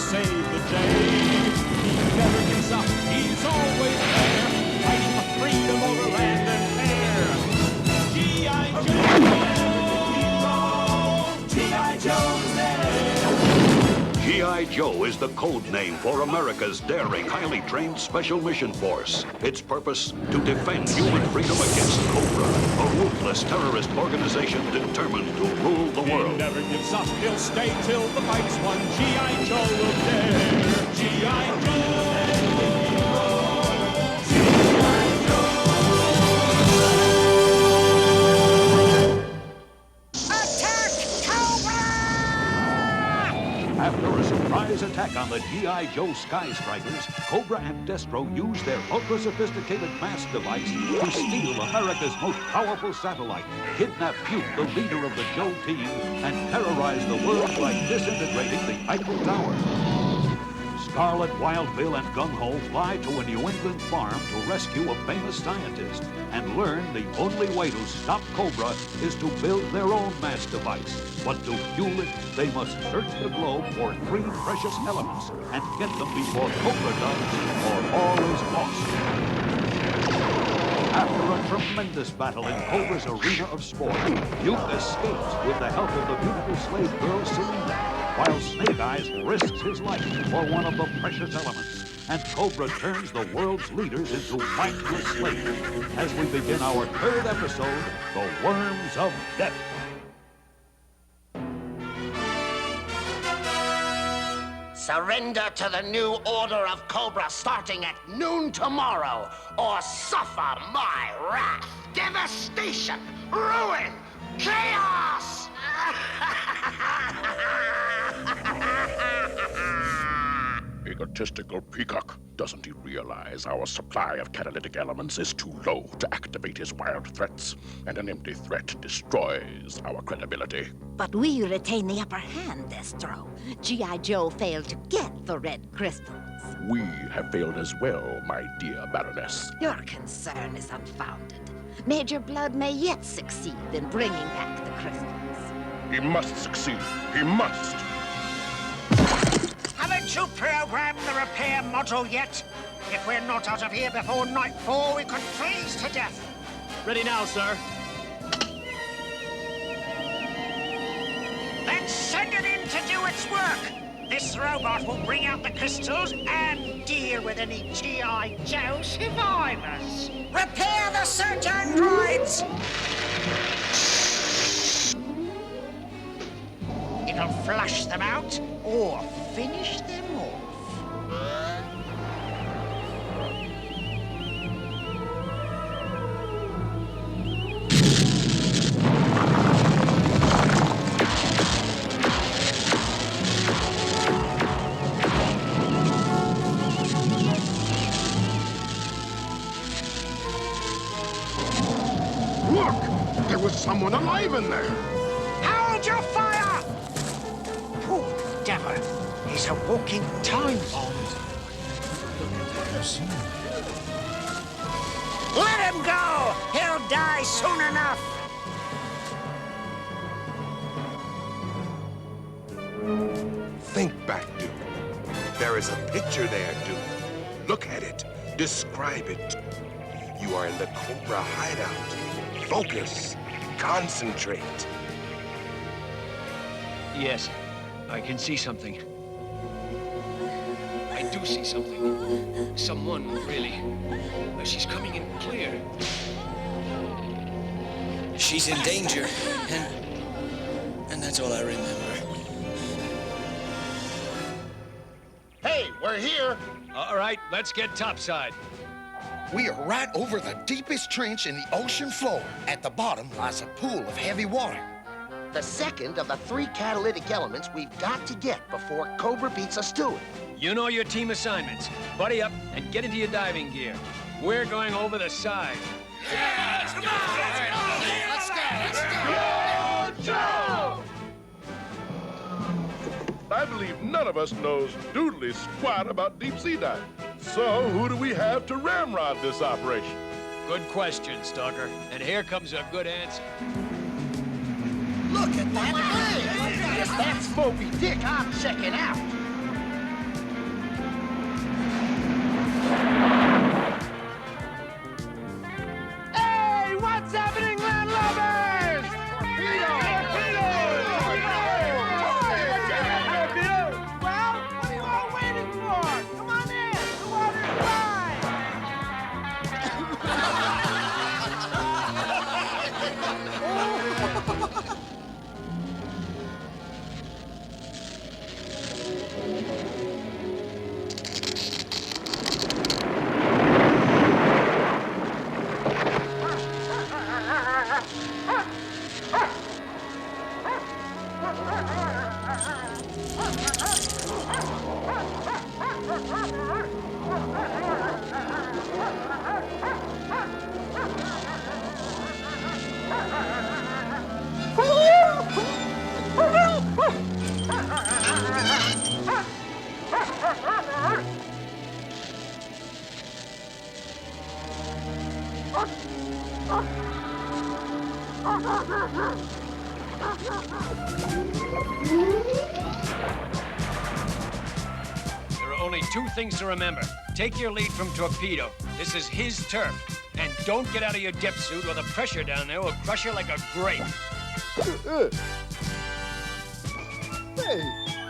save the day. He never gives up, he's always there, fighting for freedom over land and air. G.I. Joe! G.I. Joe's there! G.I. Joe is the code name for America's daring, highly trained Special Mission Force. Its purpose, to defend human freedom against Cobra, a ruthless terrorist organization determined to rule the world. He never gives up, he'll stay till the fight's won. G.I. Joe will dare. G.I. Joe! After a surprise attack on the G.I. Joe Sky Strikers, Cobra and Destro use their ultra-sophisticated mass device to steal America's most powerful satellite, kidnap Puke, the leader of the Joe team, and terrorize the world by disintegrating the Eiffel Tower. Scarlet, Wild Bill, and Gung-Ho fly to a New England farm to rescue a famous scientist and learn the only way to stop Cobra is to build their own mass device. But to fuel it, they must search the globe for 3 precious elements and get them before Cobra does, or all is lost. After a tremendous battle in Cobra's arena of sport, Puke escapes with the help of the beautiful slave girl Selena, while Snake Eyes risks his life for one of the precious elements, and Cobra turns the world's leaders into mindless slaves as we begin our 3rd episode, The Worms of Death. Surrender to the new order of Cobra starting at noon tomorrow, or suffer my wrath. Devastation, ruin, chaos! Egotistical peacock. Doesn't he realize our supply of catalytic elements is too low to activate his wild threats? And an empty threat destroys our credibility. But we retain the upper hand, Destro. G.I. Joe failed to get the red crystals. We have failed as well, my dear Baroness. Your concern is unfounded. Major Blood may yet succeed in bringing back the crystals. He must succeed. He must. Haven't you programmed the repair module yet? If we're not out of here before nightfall, we could freeze to death. Ready now, sir. Then send it in to do its work. This robot will bring out the crystals and deal with any G.I. Joe survivors. Repair the search androids! It'll flush them out or finish them off. Look! There was someone alive in there! Hold your fire! Poor devil. He's a walking time bomb. Let him go! He'll die soon enough! Think back, Duke. There is a picture there, Duke. Look at it. Describe it. You are in the Cobra hideout. Focus. Concentrate. Yes, I can see something. I do see something. Someone, really. She's coming in clear. She's in danger, and that's all I remember. Hey, we're here. All right, let's get topside. We are right over the deepest trench in the ocean floor. At the bottom lies a pool of heavy water. The second of the 3 catalytic elements we've got to get before Cobra beats us to it. You know your team assignments. Buddy up and get into your diving gear. We're going over the side. Yeah, let's go! I believe none of us knows doodly squat about deep-sea diving. So who do we have to ramrod this operation? Good question, Stalker. And here comes a good answer. Look at that thing! If that's Moby Dick, I'm checking out. There are only two things to remember. Take your lead from Torpedo. This is his turf. And don't get out of your dip suit or the pressure down there will crush you like a grape. Hey.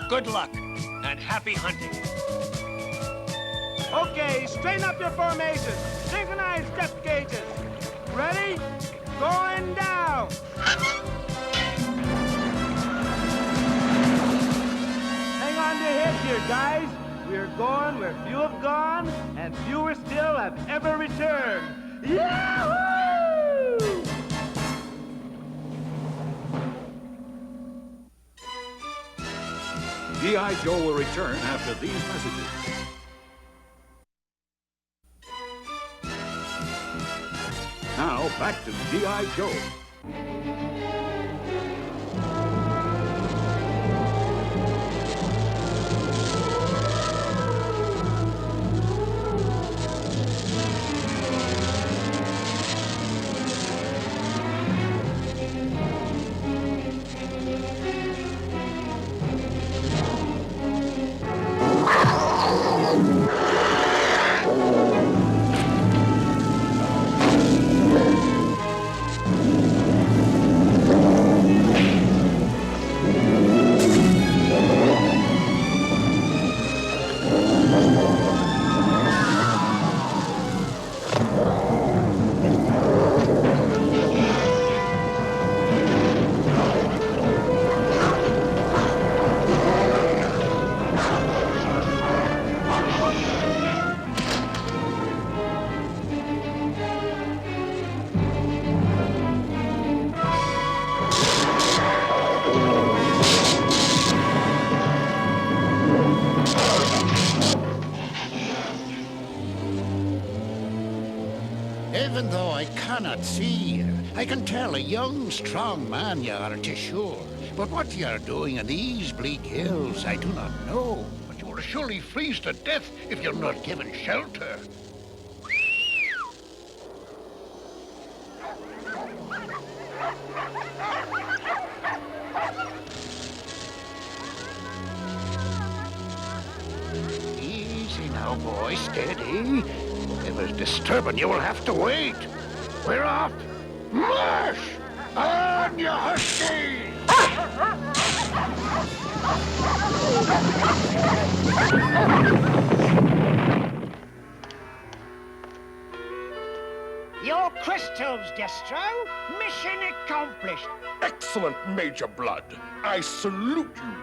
Good luck and happy hunting. Okay, straighten up your formations. Synchronize depth gauges. Ready? Going down. Hang on to hip here, guys. We're going where few have gone, and fewer still have ever returned. Yahoo! G.I. Joe will return after these messages. Now, back to G.I. Joe. Even though I cannot see you, I can tell a young, strong man you are, to sure. But what you are doing in these bleak hills, I do not know. But you will surely freeze to death if you're not given shelter. Easy now, boy, steady. Whatever's disturbing you will have to wait. We're off. March! On your husky! Your crystals, Destro. Mission accomplished. Excellent, Major Blood. I salute you.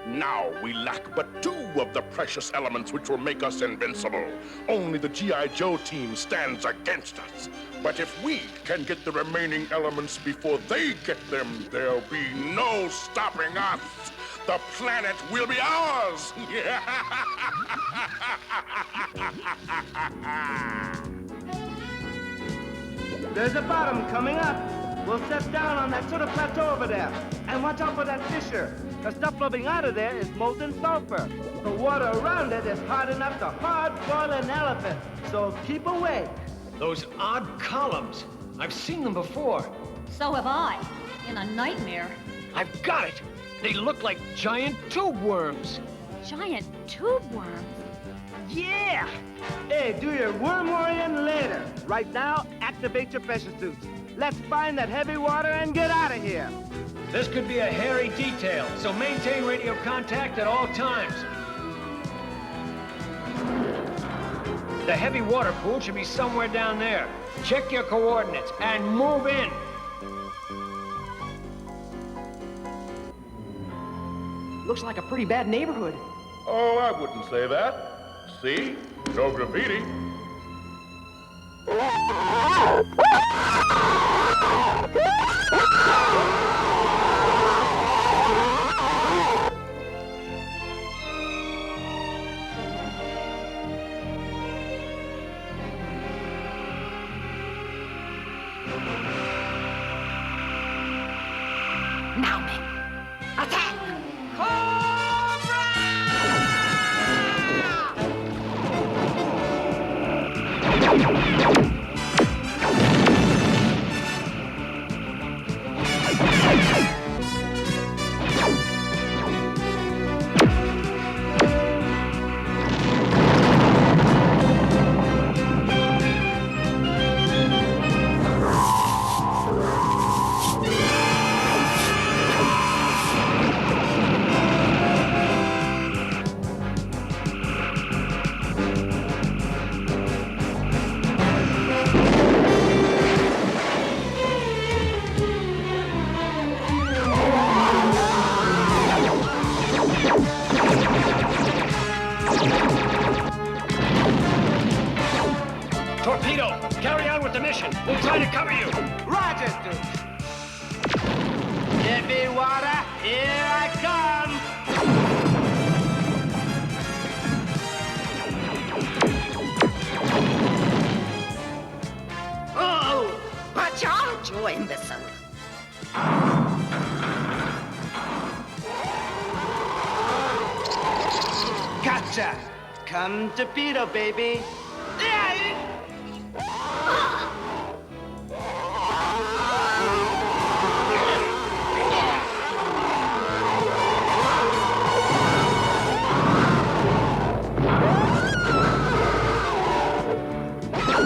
Now we lack but 2 of the precious elements which will make us invincible. Only the G.I. Joe team stands against us. But if we can get the remaining elements before they get them, there'll be no stopping us. The planet will be ours. There's a bottom coming up. We'll set down on that sort of plateau over there. And watch out for that fissure. The stuff floating out of there is molten sulfur. The water around it is hard enough to hard boil an elephant. So keep away. Those odd columns. I've seen them before. So have I. In a nightmare. I've got it. They look like giant tube worms. Giant tube worms? Yeah! Hey, do your worm worrying later. Right now, activate your pressure suits. Let's find that heavy water and get out of here. This could be a hairy detail, so maintain radio contact at all times. The heavy water pool should be somewhere down there. Check your coordinates and move in. Looks like a pretty bad neighborhood. Oh, I wouldn't say that. See? No graffiti. Now, men, attack! Torpedo, carry on with the mission. We'll try to cover you. Roger, Duke. Heavy water, here I come. Oh, watch out, you imbecile. Gotcha. Come torpedo, baby.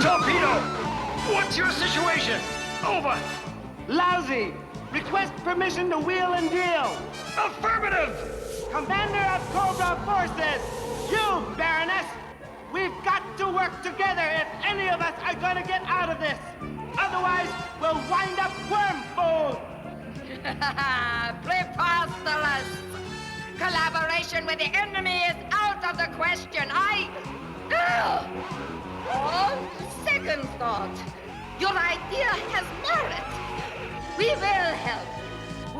Torpedo! What's your situation? Over. Lousy. Request permission to wheel and deal. Affirmative! Commander of Cobra Forces, you, Baroness. We've got to work together if any of us are gonna get out of this. Otherwise, we'll wind up worm food. Preposterous! Collaboration with the enemy is out of the question. On second thought, your idea has merit. We will help,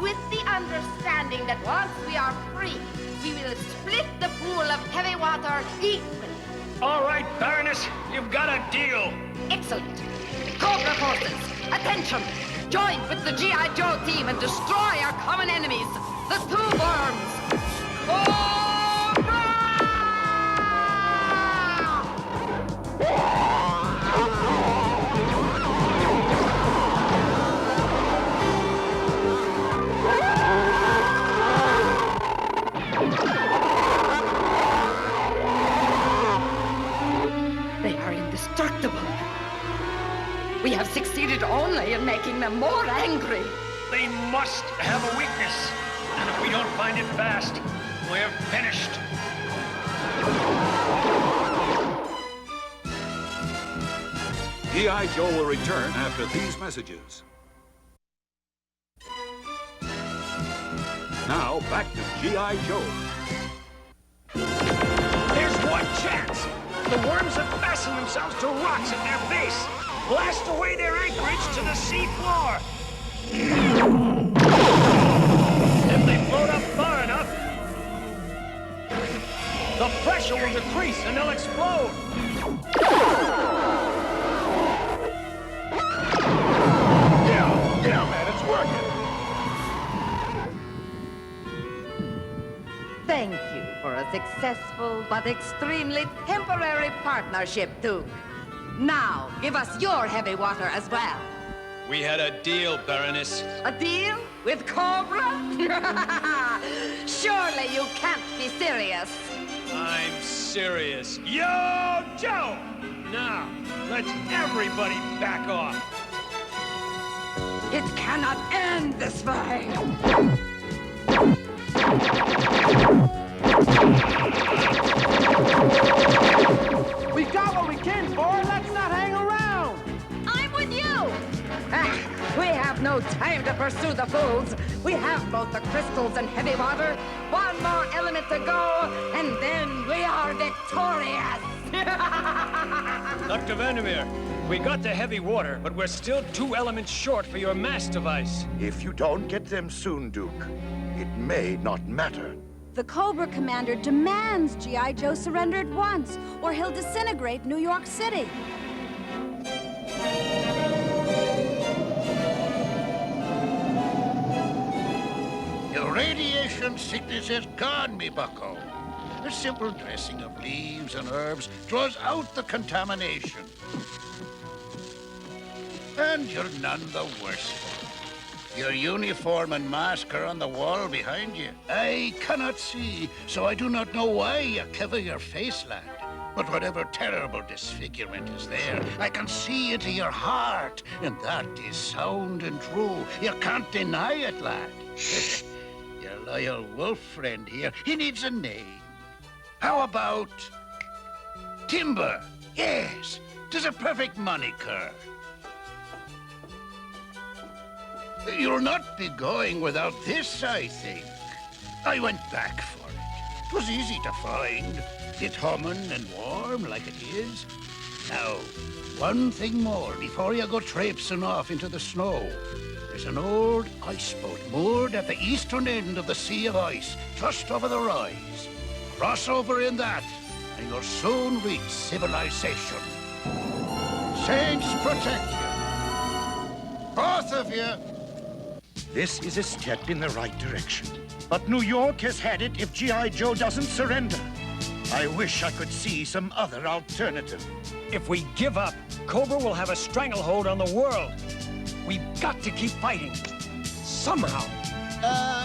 with the understanding that once we are free, we will split the pool of heavy water equally. All right, Baroness, you've got a deal. Excellent. Cobra forces, attention! Join with the G.I. Joe team and destroy our common enemies, the two worms. Cobra! They are indestructible. We have succeeded only in making them more angry. They must have a weakness. And if we don't find it fast, we're finished. G.I. Joe will return after these messages. Now, back to G.I. Joe. There's one chance. The worms have fastened themselves to rocks at their base. Blast away their anchorage to the sea floor. If they float up far enough, the pressure will decrease and they'll explode. Yeah, man, it's working. Thank you for a successful but extremely temporary partnership, Duke. Now, give us your heavy water as well. We had a deal, Baroness. A deal with Cobra? Surely you can't be serious. I'm serious. Yo, Joe! Now, let's everybody back off. It cannot end this way. We got what we came for. Let's not hang around. I'm with you! We have no time to pursue the fools. We have both the crystals and heavy water. One more element to go, and then we are victorious. Dr. Vandermeer, We got the heavy water, but we're still 2 elements short for your mass device. If you don't get them soon, Duke, it may not matter. The Cobra commander demands G.I. Joe surrender at once, or he'll disintegrate New York City. Your radiation sickness is gone, me bucko. A simple dressing of leaves and herbs draws out the contamination. And you're none the worse for it. Your uniform and mask are on the wall behind you. I cannot see, so I do not know why you cover your face, lad. But whatever terrible disfigurement is there, I can see into your heart, and that is sound and true. You can't deny it, lad. Your loyal wolf friend here, he needs a name. How about Timber? Yes, 'tis a perfect moniker. You'll not be going without this, I think. I went back for it. 'Twas easy to find. It's humming and warm like it is. Now, one thing more before you go traipsing off into the snow. There's an old ice boat moored at the eastern end of the Sea of Ice, just over the rise. Cross over in that, and you'll soon reach civilization. Saints protect you. Both of you. This is a step in the right direction. But New York has had it if G.I. Joe doesn't surrender. I wish I could see some other alternative. If we give up, Cobra will have a stranglehold on the world. We've got to keep fighting. Somehow.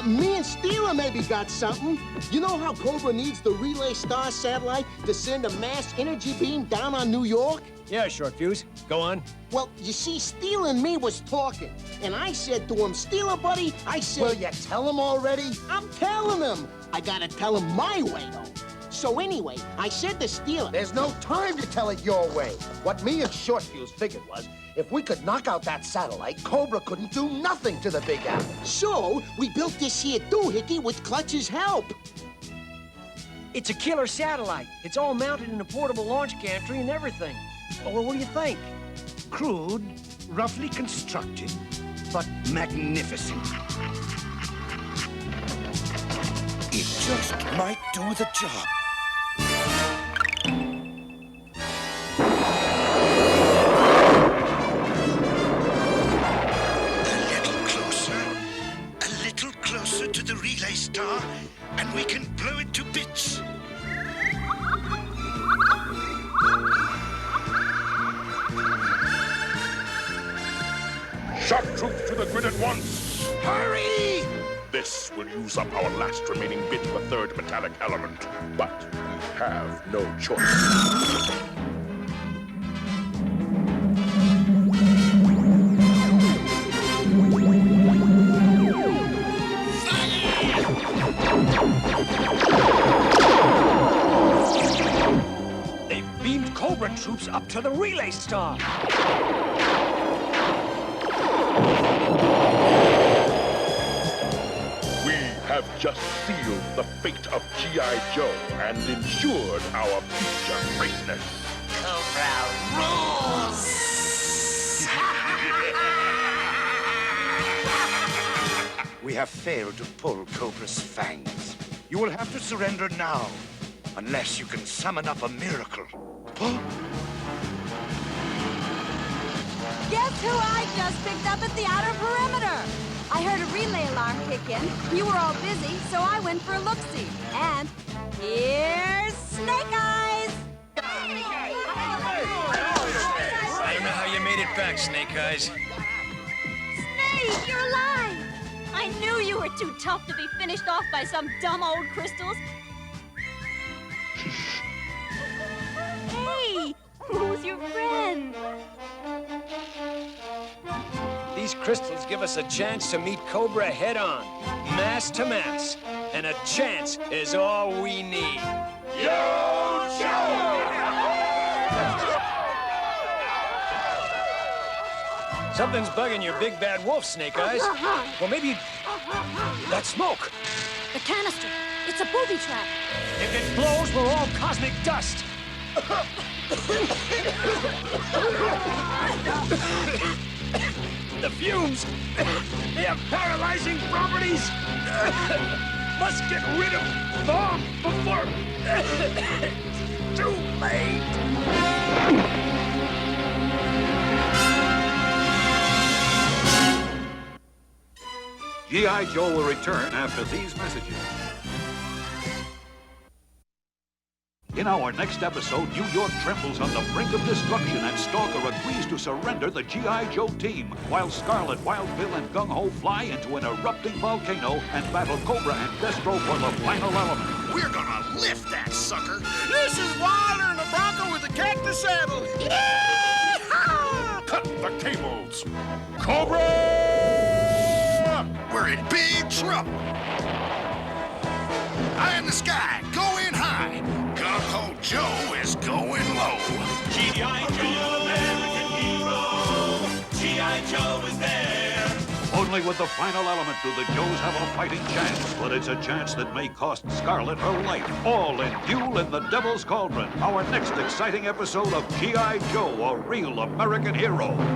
Me and Steeler maybe got something. You know how Cobra needs the Relay Star satellite to send a mass energy beam down on New York? Yeah, Short Fuse. Go on. Well, you see, Steeler and me was talking, and I said to him, Steeler, buddy, I said... Will you tell him already? I'm telling him. I gotta tell him my way, though. So anyway, I said to Steeler... There's no time to tell it your way. What me and Short Fuse figured was, if we could knock out that satellite, Cobra couldn't do nothing to the Big Apple. So, we built this here doohickey with Clutch's help. It's a killer satellite. It's all mounted in a portable launch gantry and everything. Well, what do you think? Crude, roughly constructed, but magnificent. It just might do the job. A little closer to the relay star, and we can blow it to bits. Shock troops to the grid at once! Hurry! This will use up our last remaining bit of the third metallic element, but we have no choice. They've beamed Cobra troops up to the relay star. Have just sealed the fate of G.I. Joe and ensured our future greatness. Cobra rules! We have failed to pull Cobra's fangs. You will have to surrender now, unless you can summon up a miracle. Guess who I just picked up at the outer perimeter? I heard a relay alarm kick in. You were all busy, so I went for a look-see. And here's Snake Eyes! I don't know how you made it back, Snake Eyes. Snake, you're alive! I knew you were too tough to be finished off by some dumb old crystals. Hey, who's your friend? These crystals give us a chance to meet Cobra head-on, mass to mass. And a chance is all we need. Yo, Joe! Something's bugging your big bad wolf, Snake Eyes. Well, maybe that smoke. The canister. It's a booby trap. If it blows, we're all cosmic dust. The fumes! They have paralyzing properties! Must get rid of them before it's too late! G.I. Joe will return after these messages. In our next episode, New York trembles on the brink of destruction and Stalker agrees to surrender the G.I. Joe team, while Scarlet, Wild Bill, and Gung Ho fly into an erupting volcano and battle Cobra and Destro for the final element. We're gonna lift that sucker. This is Wilder and the Bronco with the cactus saddle. Cut the cables! Cobra! We're in big trouble. Eye in the sky, going high. Gung-Ho Joe is going low. G.I. Joe, American hero. G.I. Joe is there. Only with the final element do the Joes have a fighting chance, but it's a chance that may cost Scarlet her life. All in Duel in the Devil's Cauldron, our next exciting episode of G.I. Joe, a real American hero.